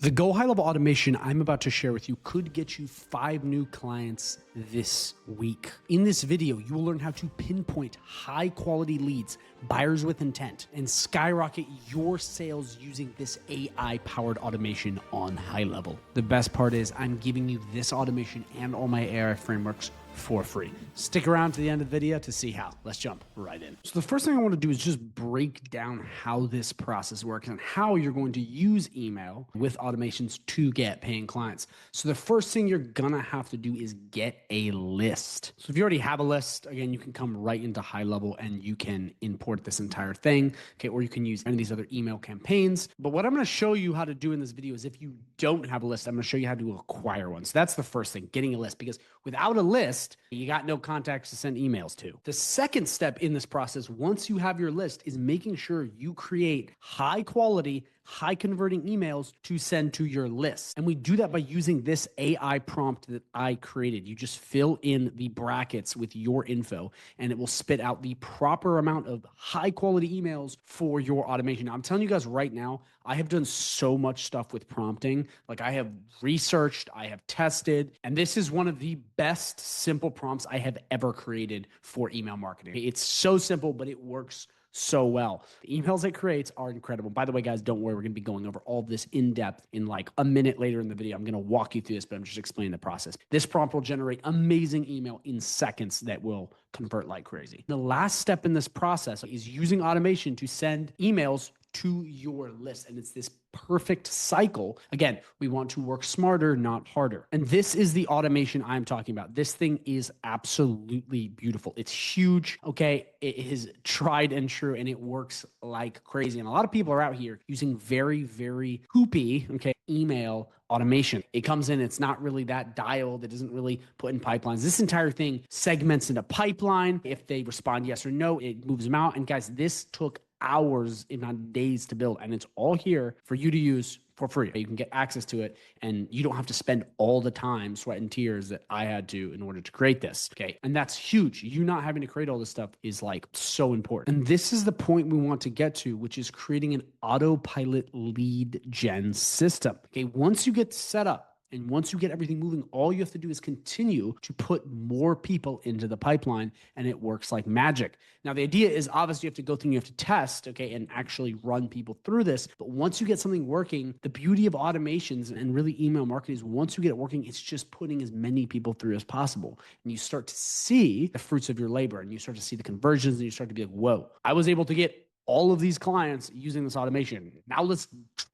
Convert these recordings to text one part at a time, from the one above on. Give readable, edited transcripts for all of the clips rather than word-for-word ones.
The Go High Level automation I'm about to share with you could get you 5 new clients this week. In this video, you will learn how to pinpoint high quality leads, buyers with intent, and skyrocket your sales using this AI powered automation on High Level. The best part is I'm giving you this automation and all my AI frameworks for free. Stick around to the end of the video to see how. Let's jump right in. So the first thing I want to do is just break down how this process works and how you're going to use email with automations to get paying clients. So the first thing you're gonna have to do is get a list. So if you already have a list, again, you can come right into High Level and you can import this entire thing, okay? Or you can use any of these other email campaigns. But what I'm gonna show you how to do in this video is if you don't have a list, I'm gonna show you how to acquire one. So that's the first thing, getting a list, because without a list, you got no contacts to send emails to. The second step in this process, once you have your list, is making sure you create high quality, high converting emails to send to your list. And we do that by using this AI prompt that I created. You just fill in the brackets with your info and it will spit out the proper amount of high quality emails for your automation. Now, I'm telling you guys right now, I have done so much stuff with prompting. Like I have researched, I have tested, and this is one of the best simple prompts I have ever created for email marketing. It's so simple, but it works so well. The emails it creates are incredible. By the way, guys, don't worry. We're going to be going over all this in depth in like a minute later in the video. I'm going to walk you through this, but I'm just explaining the process. This prompt will generate amazing email in seconds that will convert like crazy. The last step in this process is using automation to send emails to your list. And it's this perfect cycle. Again, we want to work smarter, not harder. And this is the automation I'm talking about. This thing is absolutely beautiful. It's huge. Okay. It is tried and true and it works like crazy. And a lot of people are out here using very, very hoopy, okay, email automation. It comes in, it's not really that dialed. It doesn't really put in pipelines. This entire thing segments in a pipeline. If they respond yes or no, it moves them out. And guys, this took hours, if not days, to build, and it's all here for you to use for free. You can get access to it and you don't have to spend all the time, sweat and tears that I had to in order to create this. Okay. And that's huge. You not having to create all this stuff is like so important. And this is the point we want to get to, which is creating an autopilot lead gen system. Okay. Once you get set up, and once you get everything moving, all you have to do is continue to put more people into the pipeline and it works like magic. Now, the idea is obviously you have to go through and you have to test, okay, and actually run people through this. But once you get something working, the beauty of automations and really email marketing is once you get it working, it's just putting as many people through as possible. And you start to see the fruits of your labor and you start to see the conversions and you start to be like, whoa, I was able to get all of these clients using this automation. Now let's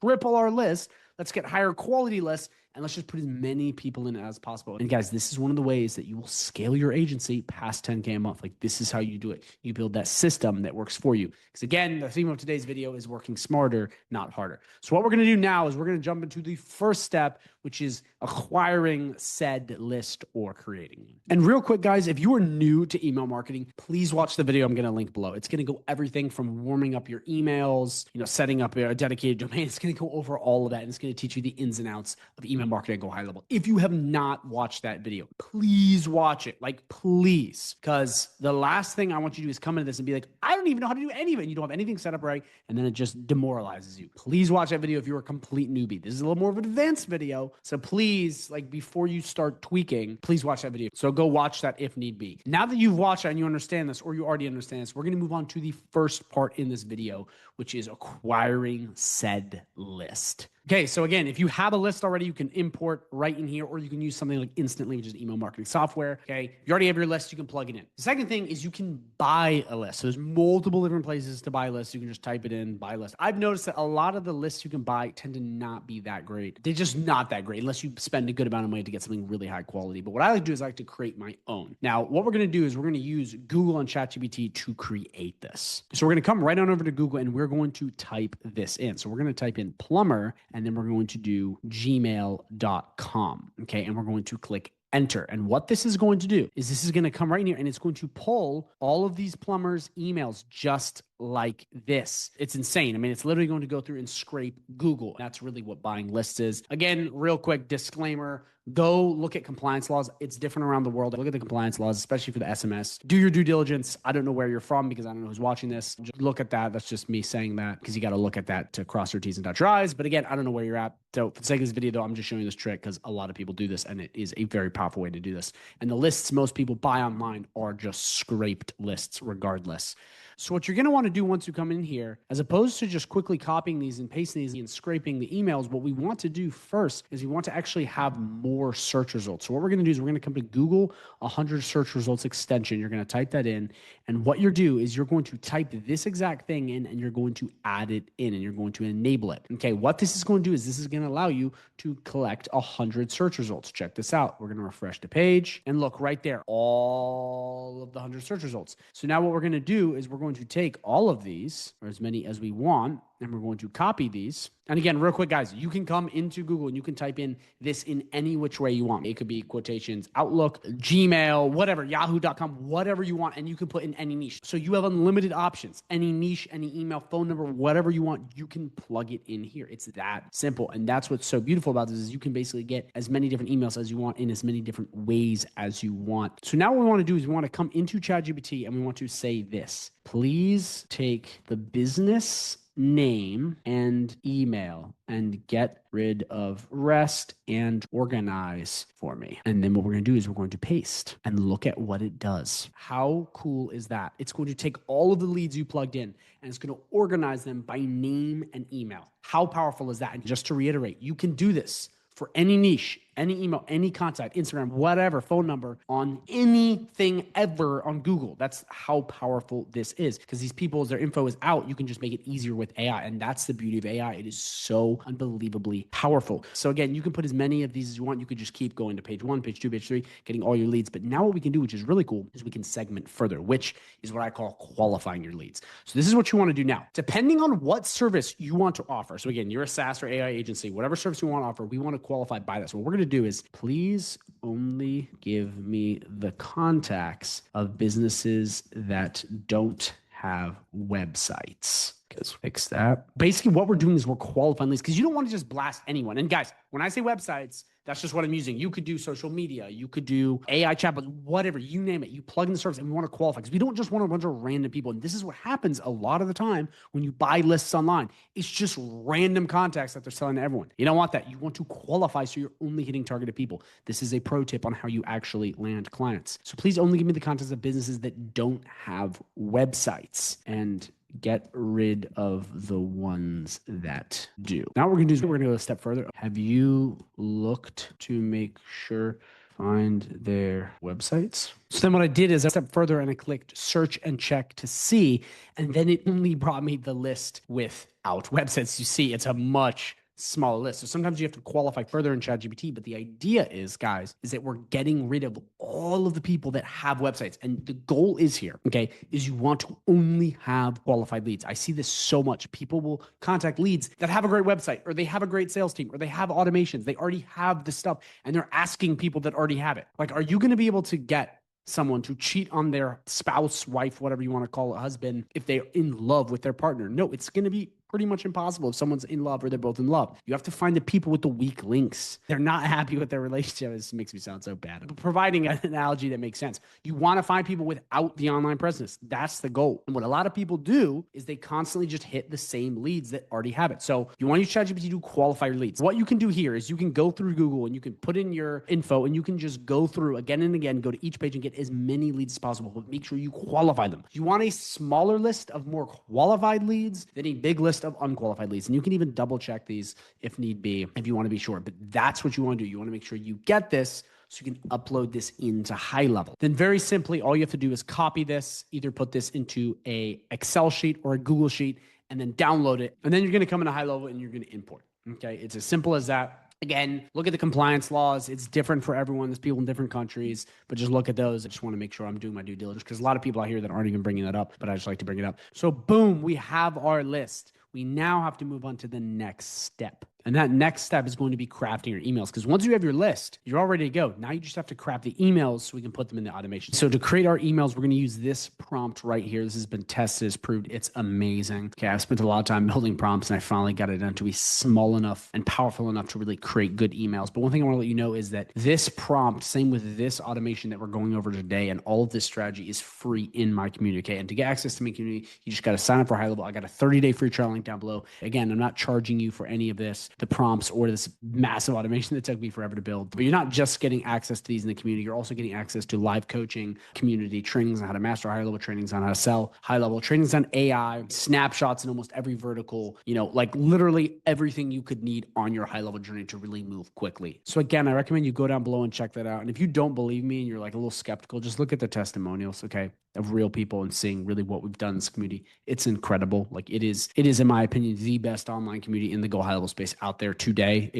triple our list. Let's get higher quality lists and let's just put as many people in it as possible. And guys, this is one of the ways that you will scale your agency past 10K a month. Like this is how you do it. You build that system that works for you. Because again, the theme of today's video is working smarter, not harder. So what we're going to do now is we're going to jump into the first step, which is acquiring said list or creating one. And real quick, guys, if you are new to email marketing, please watch the video I'm going to link below. It's going to go everything from warming up your emails, setting up a dedicated domain. It's going to go over all of that. And it's going to teach you the ins and outs of email marketing at Go High Level. If you have not watched that video, please watch it. Like, please. Because the last thing I want you to do is come into this and be like, I don't even know how to do any of it. You don't have anything set up right. And then it just demoralizes you. Please watch that video if you're a complete newbie. This is a little more of an advanced video. So please, like before you start tweaking, please watch that video. So go watch that if need be. Now that you've watched that and you understand this, or you already understand this, we're going to move on to the first part in this video, which is acquiring said list. Okay, so again, if you have a list already, you can import right in here, or you can use something like Instantly, which is email marketing software. Okay, if you already have your list, you can plug it in. The second thing is you can buy a list. So there's multiple different places to buy lists. You can just type it in, buy list. I've noticed that a lot of the lists you can buy tend to not be that great. They're just not that great unless you spend a good amount of money to get something really high quality. But what I like to do is I like to create my own. Now, what we're going to do is we're going to use Google and ChatGPT to create this. So we're going to come right on over to Google and we're going to type this in. So we're going to type in plumber and then we're going to do gmail.com. Okay. And we're going to click enter. And what this is going to do is this is going to come right in here and it's going to pull all of these plumbers' emails just like this. It's insane. I mean, it's literally going to go through and scrape Google. That's really what buying lists is. Again, real quick disclaimer, go look at compliance laws. It's different around the world. Look at the compliance laws, especially for the SMS. Do your due diligence. I don't know where you're from because I don't know who's watching this. Just look at that. That's just me saying that because you got to look at that to cross your T's and dot your I's. But again, I don't know where you're at. So for the sake of this video, though, I'm just showing you this trick because a lot of people do this and it is a very powerful way to do this. And the lists most people buy online are just scraped lists regardless. So what you're going to want to do once you come in here, as opposed to just quickly copying these and pasting these and scraping the emails, what we want to do first is we want to actually have more search results. So what we're going to do is we're going to come to Google 100 search results extension. You're going to type that in. And what you're do is you're going to type this exact thing in and you're going to add it in and you're going to enable it. Okay, what this is going to do is this is going to allow you to collect 100 search results. Check this out. We're going to refresh the page and look right there, all of the 100 search results. So now what we're going to do is we're going to take all of these, or as many as we want, and we're going to copy these. And again, real quick, guys, you can come into Google and you can type in this in any which way you want. It could be quotations, Outlook, Gmail, whatever, yahoo.com, whatever you want, and you can put in any niche. So you have unlimited options. Any niche, any email, phone number, whatever you want, you can plug it in here. It's that simple. And that's what's so beautiful about this is you can basically get as many different emails as you want in as many different ways as you want. So now what we want to do is we want to come into ChatGPT and we want to say this. Please take the business name and email and get rid of rest and organize for me. And then what we're going to do is we're going to paste and look at what it does. How cool is that? It's going to take all of the leads you plugged in and it's going to organize them by name and email. How powerful is that? And just to reiterate, you can do this for any niche, any email, any contact, Instagram, whatever, phone number, on anything ever on Google. That's how powerful this is. Because these people, as their info is out, you can just make it easier with AI. And that's the beauty of AI. It is so unbelievably powerful. So again, you can put as many of these as you want. You could just keep going to page 1, page 2, page 3, getting all your leads. But now what we can do, which is really cool, is we can segment further, which is what I call qualifying your leads. So this is what you want to do now. Depending on what service you want to offer. So again, you're a SaaS or AI agency, whatever service you want to offer, we want to qualify by that. So what we're going to do is please only give me the contacts of businesses that don't have websites. Because fix that. Basically, what we're doing is we're qualifying leads because you don't want to just blast anyone. And guys, when I say websites, that's just what I'm using. You could do social media. You could do AI chatbot, whatever, you name it. You plug in the service and we want to qualify because we don't just want a bunch of random people. And this is what happens a lot of the time when you buy lists online. It's just random contacts that they're selling to everyone. You don't want that. You want to qualify so you're only hitting targeted people. This is a pro tip on how you actually land clients. So please only give me the contacts of businesses that don't have websites and get rid of the ones that do. Now what we're going to do is we're going to go a step further. Have you looked to make sure find their websites? So then what I did is I stepped further and I clicked search and check to see, and then it only brought me the list without websites. You see, it's a much smaller list. So sometimes you have to qualify further in ChatGPT, but the idea is, guys, is that we're getting rid of all of the people that have websites. And the goal is here, okay, is you want to only have qualified leads. I see this so much. People will contact leads that have a great website, or they have a great sales team, or they have automations. They already have the stuff, and they're asking people that already have it. Like, are you going to be able to get someone to cheat on their spouse, wife, whatever you want to call it, husband, if they're in love with their partner? No, it's going to be pretty much impossible if someone's in love or they're both in love. You have to find the people with the weak links. They're not happy with their relationship. This makes me sound so bad. But providing an analogy that makes sense. You want to find people without the online presence. That's the goal. And what a lot of people do is they constantly just hit the same leads that already have it. So you want to use ChatGPT to qualify your leads. What you can do here is you can go through Google and you can put in your info and you can just go through again and again, go to each page and get as many leads as possible, but make sure you qualify them. You want a smaller list of more qualified leads than a big list of unqualified leads. And you can even double check these if need be, if you want to be sure, but that's what you want to do. You want to make sure you get this so you can upload this into HighLevel. Then very simply, all you have to do is copy this, either put this into a Excel sheet or a Google sheet, and then download it. And then you're going to come into HighLevel and you're going to import. Okay. It's as simple as that. Again, look at the compliance laws. It's different for everyone. There's people in different countries, but just look at those. I just want to make sure I'm doing my due diligence because a lot of people out here that aren't even bringing that up, but I just like to bring it up. So boom, we have our list. We now have to move on to the next step. And that next step is going to be crafting your emails. Because once you have your list, you're all ready to go. Now you just have to craft the emails so we can put them in the automation. So to create our emails, we're going to use this prompt right here. This has been tested, it's proved it's amazing. Okay, I've spent a lot of time building prompts and I finally got it done to be small enough and powerful enough to really create good emails. But one thing I want to let you know is that this prompt, same with this automation that we're going over today, and all of this strategy is free in my community. Okay, and to get access to my community, you just got to sign up for High Level. I got a 30-day free trial link down below. Again, I'm not charging you for any of this, the prompts or this massive automation that took me forever to build. But you're not just getting access to these in the community. You're also getting access to live coaching, community trainings on how to master high level, trainings on how to sell high level, trainings on AI, snapshots in almost every vertical, like literally everything you could need on your high level journey to really move quickly. So again, I recommend you go down below and check that out. And if you don't believe me and you're like a little skeptical, just look at the testimonials, okay, of real people and seeing really what we've done in this community. It's incredible. Like it is, in my opinion, the best online community in the Go High Level space out there today.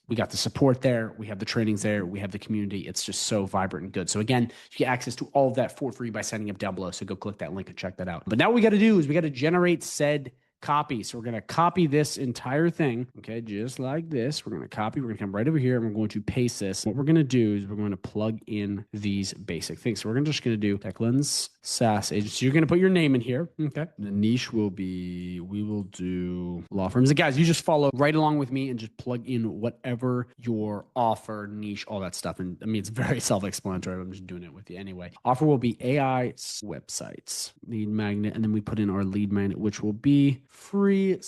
We got the support there. We have the trainings there. We have the community. It's just so vibrant and good. So again, you get access to all of that for free by signing up down below. So go click that link and check that out. But now what we got to do is we got to generate said copy. So we're going to copy this entire thing. Okay. Just like this. We're going to copy. We're going to come right over here and we're going to paste this. What we're going to do is we're going to plug in these basic things. So we're just going to do Techland's SaaS agency. You're going to put your name in here. Okay. The niche will be, we will do law firms. And guys, you just follow right along with me and just plug in whatever your offer, niche, all that stuff. And I mean, it's very self-explanatory. I'm just doing it with you anyway. Offer will be AI websites, lead magnet. And then we put in our lead magnet, which will be free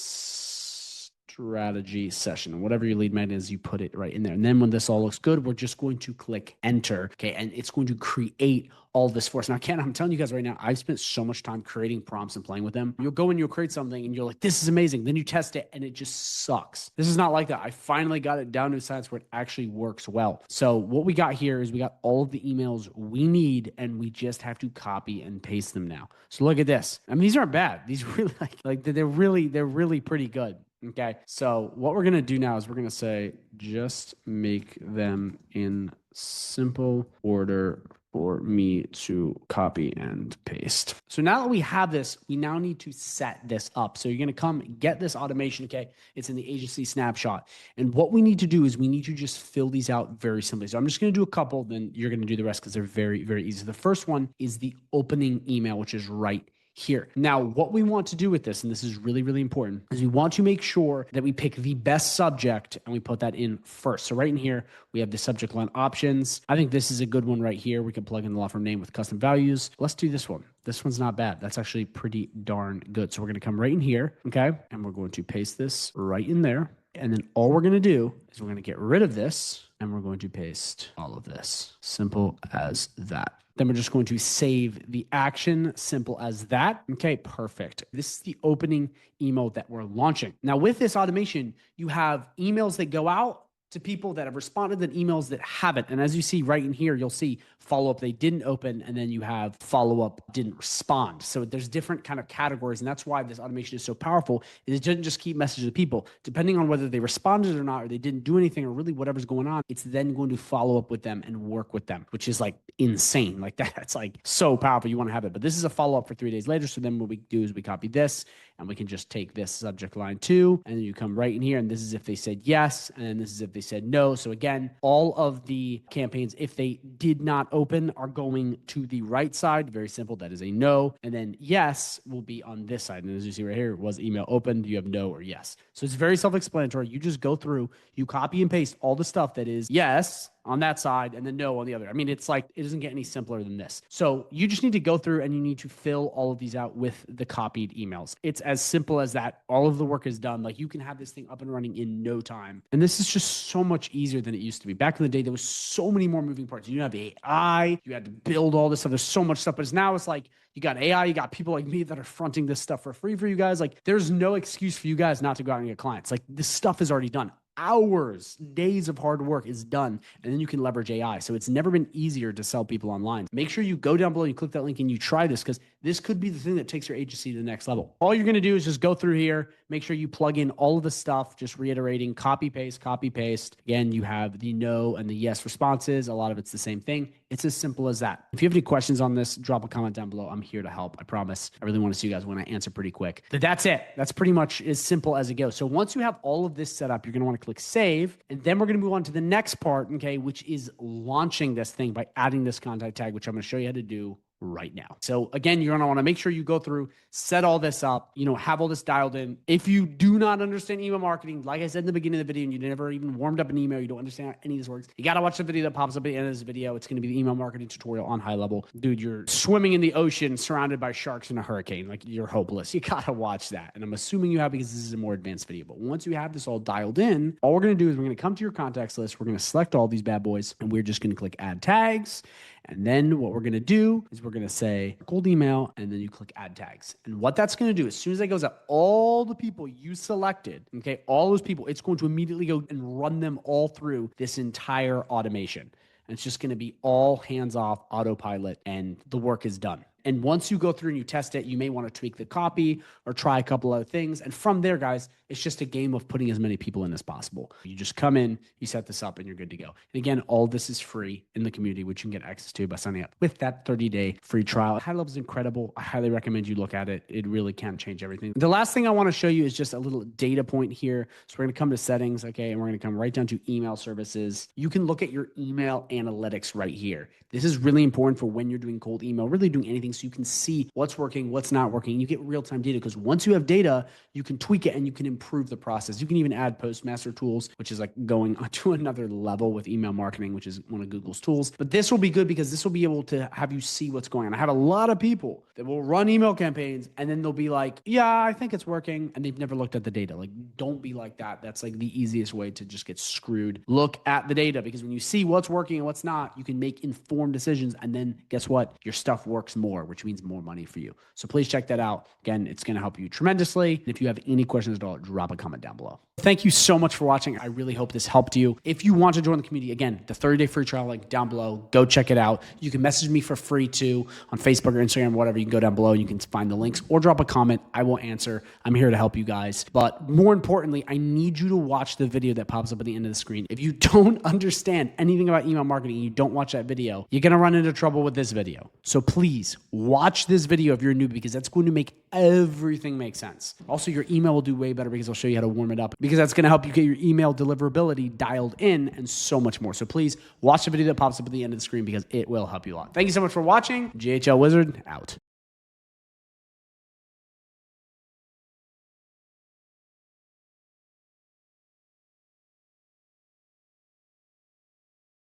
strategy session. Whatever your lead magnet is, you put it right in there. And then when this all looks good, we're just going to click enter. Okay. And it's going to create all this for us. Now, Ken, I'm telling you guys right now, I've spent so much time creating prompts and playing with them. You'll go and you'll create something and you're like, this is amazing. Then you test it and it just sucks. This is not like that. I finally got it down to a science where it actually works well. So what we got here is we got all of the emails we need and we just have to copy and paste them now. So look at this. I mean, these aren't bad. These really they're really pretty good. Okay. So what we're going to do now is we're going to say, just make them in simple order for me to copy and paste. So now that we have this, we now need to set this up. So you're going to come get this automation. Okay. It's in the agency snapshot. And what we need to do is we need to just fill these out very simply. So I'm just going to do a couple, then you're going to do the rest because they're very, very easy. The first one is the opening email, which is right here. Now, what we want to do with this, and this is really, really important, is we want to make sure that we pick the best subject and we put that in first. So right in here, we have the subject line options. I think this is a good one right here. We can plug in the law firm name with custom values. Let's do this one. This one's not bad. That's actually pretty darn good. So we're going to come right in here, okay? And we're going to paste this right in there. And then all we're going to do is we're going to get rid of this and we're going to paste all of this. Simple as that. Then we're just going to save the action, simple as that. Okay, perfect. This is the opening email that we're launching. Now with this automation, you have emails that go out to people that have responded and emails that haven't. And as you see right in here, you'll see follow-up they didn't open, and then you have follow-up didn't respond. So there's different kind of categories, and that's why this automation is so powerful, is it doesn't just keep messages to people. Depending on whether they responded or not, or they didn't do anything, or really whatever's going on, it's then going to follow up with them and work with them, which is like insane. Like that's like so powerful. You want to have it. But this is a follow-up for 3 days later. So then what we do is we copy this, and we can just take this subject line too, and then you come right in here, and this is if they said yes, and then this is if they said no. So again, all of the campaigns, if they did not open, are going to the right side. Very simple. That is a no. And then yes will be on this side. And as you see right here, was email opened? You have no or yes. So it's very self-explanatory. You just go through, you copy and paste all the stuff that is yes on that side and then no on the other. I mean, it's like, it doesn't get any simpler than this. So you just need to go through and you need to fill all of these out with the copied emails. It's as simple as that. All of the work is done. Like you can have this thing up and running in no time. And this is just so much easier than it used to be. Back in the day, there was so many more moving parts. You didn't have the AI, you had to build all this stuff. There's so much stuff, but now it's like, you got AI, you got people like me that are fronting this stuff for free for you guys. Like there's no excuse for you guys not to go out and get clients. Like this stuff is already done. Hours, days of hard work is done, and then you can leverage AI. So it's never been easier to sell people online. Make sure you go down below, you click that link, and you try this because this could be the thing that takes your agency to the next level. All you're going to do is just go through here, make sure you plug in all of the stuff, just reiterating, copy, paste, copy, paste. Again, you have the no and the yes responses. A lot of it's the same thing. It's as simple as that. If you have any questions on this, drop a comment down below. I'm here to help. I promise. I really want to see you guys when I answer pretty quick. But that's it. That's pretty much as simple as it goes. So once you have all of this set up, you're going to want to click save. And then we're going to move on to the next part, okay, which is launching this thing by adding this contact tag, which I'm going to show you how to do right now. So again, you're going to want to make sure you go through, set all this up, have all this dialed in. If you do not understand email marketing, like I said in the beginning of the video, and you never even warmed up an email, you don't understand how any of this works, you got to watch the video that pops up at the end of this video. It's going to be the email marketing tutorial on high level. Dude, you're swimming in the ocean surrounded by sharks in a hurricane. Like, you're hopeless. You got to watch that. And I'm assuming you have, because this is a more advanced video. But once you have this all dialed in, all we're going to do is we're going to come to your contacts list. We're going to select all these bad boys, and we're just going to click add tags. And then what we're going to do is we're going to say cold email, and then you click add tags. And what that's going to do, as soon as that goes up, all the people you selected, okay, all those people, it's going to immediately go and run them all through this entire automation. And it's just going to be all hands off autopilot, and the work is done. And once you go through and you test it, you may want to tweak the copy or try a couple other things. And from there, guys, it's just a game of putting as many people in as possible. You just come in, you set this up, and you're good to go. And again, all this is free in the community, which you can get access to by signing up with that 30-day free trial. High Level is incredible. I highly recommend you look at it. It really can change everything. The last thing I want to show you is just a little data point here. So we're going to come to settings, okay, and we're going to come right down to email services. You can look at your email analytics right here. This is really important for when you're doing cold email, really doing anything, so you can see what's working, what's not working. You get real-time data, because once you have data, you can tweak it and you can improve the process. You can even add Postmaster tools, which is like going to another level with email marketing, which is one of Google's tools. But this will be good because this will be able to have you see what's going on. I have a lot of people that will run email campaigns and then they'll be like, yeah, I think it's working. And they've never looked at the data. Like, don't be like that. That's like the easiest way to just get screwed. Look at the data, because when you see what's working and what's not, you can make informed decisions. And then guess what? Your stuff works more, which means more money for you. So please check that out. Again, it's going to help you tremendously. And if you have any questions at all, drop a comment down below. Thank you so much for watching. I really hope this helped you. If you want to join the community, again, the 30-day free trial link down below. Go check it out. You can message me for free too on Facebook or Instagram, whatever. You can go down below and you can find the links, or drop a comment. I will answer. I'm here to help you guys. But more importantly, I need you to watch the video that pops up at the end of the screen. If you don't understand anything about email marketing and you don't watch that video, you're going to run into trouble with this video. So please watch this video if you're new, because that's going to make everything make sense. Also, your email will do way better because I'll show you how to warm it up, because that's going to help you get your email deliverability dialed in and so much more. So please watch the video that pops up at the end of the screen, because it will help you a lot. Thank you so much for watching. GHL Wizard out.